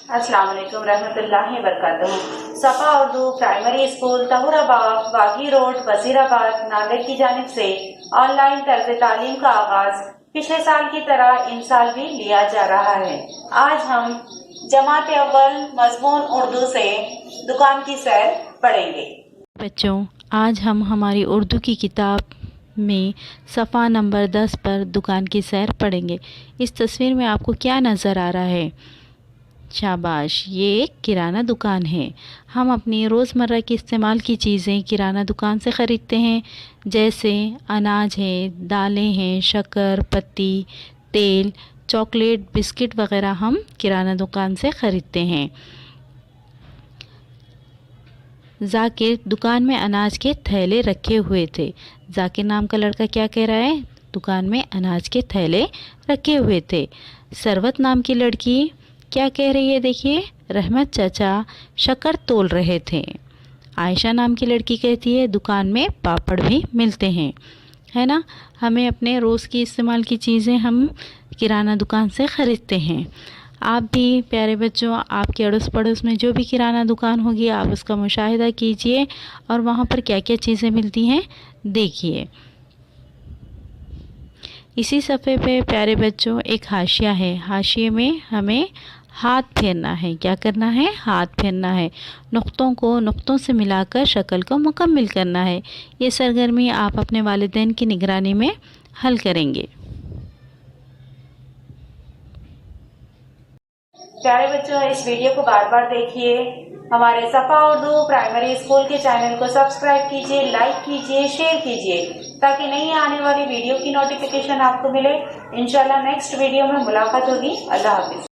अस्सलाम वालेकुम रहमतुल्लाहि बरकातहू। सफा उर्दू प्राइमरी स्कूल तहुराबाद बागी रोड वजीराबाद नांदेड़ की जानिब से ऑनलाइन तर्ज तालीम का आगाज पिछले साल की तरह इन साल भी लिया जा रहा है। आज हम जमात अव्वल मजमून उर्दू से दुकान की सैर पढ़ेंगे। बच्चों, आज हम हमारी उर्दू की किताब में सफ़ा नंबर 10 पर दुकान की सैर पढ़ेंगे। इस तस्वीर में आपको क्या नज़र आ रहा है? शाबाश, ये एक किराना दुकान है। हम अपनी रोज़मर्रा की इस्तेमाल की चीज़ें किराना दुकान से ख़रीदते हैं, जैसे अनाज है, दालें हैं, शक्कर, पत्ती, तेल, चॉकलेट, बिस्किट वग़ैरह हम किराना दुकान से ख़रीदते हैं। जाकिर दुकान में अनाज के थैले रखे हुए थे। जाकिर नाम का लड़का क्या कह रहा है? दुकान में अनाज के थैले रखे हुए थे। सरवत नाम की लड़की क्या कह रही है? देखिए, रहमत चाचा शक्कर तोल रहे थे। आयशा नाम की लड़की कहती है दुकान में पापड़ भी मिलते हैं, है ना। हमें अपने रोज़ की इस्तेमाल की चीज़ें हम किराना दुकान से ख़रीदते हैं। आप भी प्यारे बच्चों, आपके अड़ोस पड़ोस में जो भी किराना दुकान होगी आप उसका मुशाहिदा कीजिए और वहाँ पर क्या क्या चीज़ें मिलती हैं देखिए। इसी सफ़े पे प्यारे बच्चों एक हाशिया है। हाशिए में हमें हाथ फेरना है। क्या करना है? हाथ फेरना है। नुक्तों को नुक्तों से मिलाकर शक्ल को मुकम्मिल करना है। ये सरगर्मी आप अपने वालिदैन की निगरानी में हल करेंगे। प्यारे बच्चों, इस वीडियो को बार बार देखिए। हमारे सफा उर्दू प्राइमरी स्कूल के चैनल को सब्सक्राइब कीजिए, लाइक कीजिए, शेयर कीजिए, ताकि नई आने वाली वीडियो की नोटिफिकेशन आपको मिले। इंशाल्लाह नेक्स्ट वीडियो में मुलाकात होगी। अल्लाह हाफिज।